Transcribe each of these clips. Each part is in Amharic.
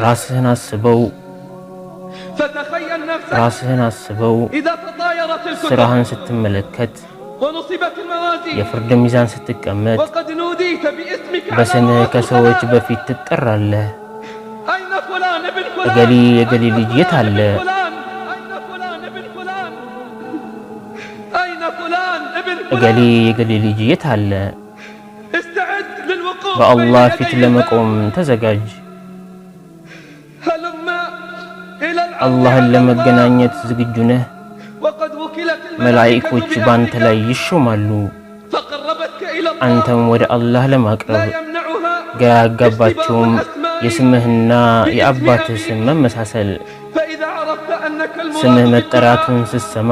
ራስህን አስበው ስራህን ስትመለከት የፍርድ ሚዛን ስትቀመጥ በስምህ ከሰዎች በፊት ትጠራለህ። እገሌ የገሌ ልጅ የት አለ? እገሌ የገሌ ልጅ የት አለ? በአላህ ፊት ለመቆም ተዘጋጅ። አላህን ለመገናኘት ዝግጁ ነህ? መላእክቶች ባንተ ላይ ይሾማሉ አንተም ወደ አላህ ለማቅረብ። ግራ ያጋባቸውም የስምህና የአባትህ ስም መመሳሰል። ስምህ መጠራቱን ስትሰማ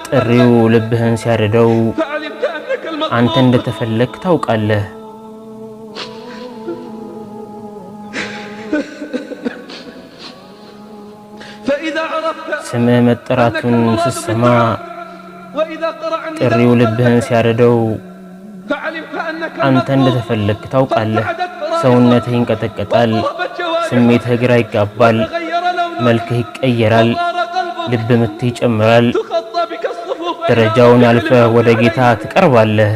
ጥሪው ልብህን ሲያርደው አንተ እንደተፈለክ ታውቃለህ። ስምህ መጠራቱን ስትሰማ ጥሪው ልብህን ሲያርደው አንተ እንደተፈለክ ታውቃለህ። ሰውነትህ ይንቀጠቀጣል፣ ስሜትህ ግራ ይጋባል፣ መልክህ ይቀየራል፣ ልብ ምትህ ይጨምራል። ደረጃውን አልፈህ ወደ ጌታ ትቀርባለህ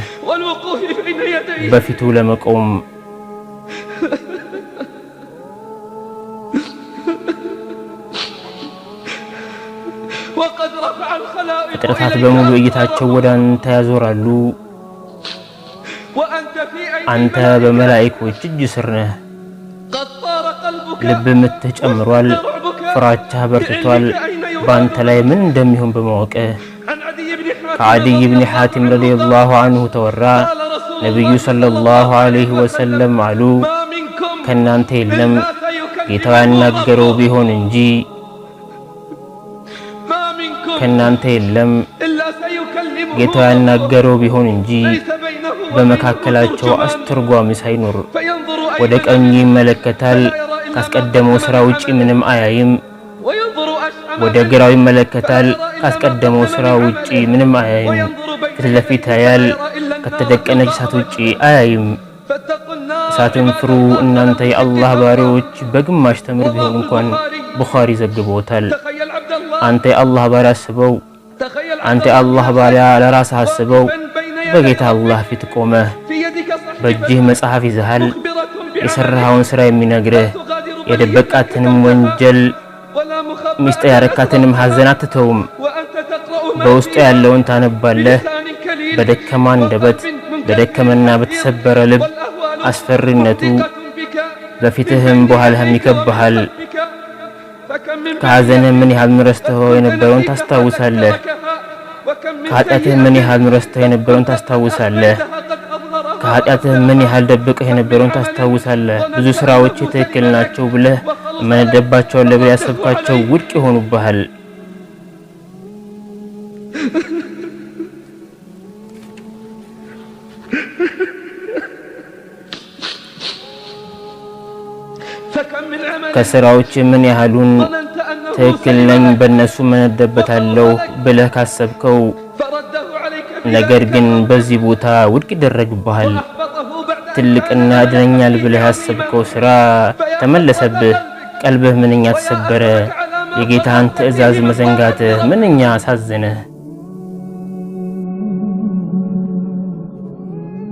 በፊቱ ለመቆም። ፍጥረታት በሙሉ እይታቸው ወደ አንተ ያዞራሉ። አንተ በመላእክቶች እጅ ስር ነህ። ልብ ምትህ ጨምሯል፣ ፍራቻህ በርትቷል በአንተ ላይ ምን እንደሚሆን በማወቅህ። ከዓዲይ ብን ሐቲም ረዲየላሁ ዐንሁ ተወራ። ነቢዩ ሰለላሁ ዐለይሂ ወሰለም አሉ፣ ከእናንተ የለም ጌታው ያናገረው ቢሆን እንጂ ከእናንተ የለም ጌታው ያናገረው ቢሆን እንጂ በመካከላቸው አስተርጓሚ ሳይኖር። ወደ ቀኝ ይመለከታል፣ ካስቀደመው ስራ ውጪ ምንም አያይም። ወደ ግራው ይመለከታል፣ ካስቀደመው ስራ ውጪ ምንም አያይም። ፊት ለፊት ያያል፣ ከተደቀነች እሳት ውጪ አያይም። እሳትን ፍሩ እናንተ የአላህ ባሪያዎች። በግማሽ ተምር ቢሆን እንኳን ቡኻሪ ዘግቦታል። አንተ የአላህ ባሪያ አስበው፣ አንተ የአላህ ባሪያ ለራስህ አስበው። በጌታ አላህ ፊት ቆመህ በእጅህ መጽሐፍ ይዘሃል፣ የሰራኸውን ስራ የሚነግርህ። የደበቃትንም ወንጀል ሚስጥር ያረካትንም ሐዘን አትተውም። በውስጡ ያለውን ታነባለህ። በደከማ አንደበት በደከመና በተሰበረ ልብ አስፈሪነቱ በፊትህም በኋላህም ይከብሃል። ከሐዘንህ ምን ያህል ረስተኸው የነበረውን ታስታውሳለህ። ከኃጢአትህ ምን ያህል ረስተኸው የነበረውን ታስታውሳለህ። ከኃጢአትህ ምን ያህል ደብቀህ የነበረውን ታስታውሳለህ። ብዙ ስራዎች ትክክል ናቸው ብለህ መነደባቸውን ለብለህ ያሰብካቸው ውድቅ ይሆኑብሃል። ከስራዎች ምን ያህሉን ትክክል ነኝ በእነሱ መነደበታለሁ ብለህ ካሰብከው ነገር ግን በዚህ ቦታ ውድቅ ይደረግብሃል። ትልቅና ያድነኛል ብለህ ያሰብከው ስራ ተመለሰብህ። ቀልብህ ምንኛ ተሰበረ። የጌታን ትዕዛዝ መዘንጋትህ ምንኛ አሳዘነህ።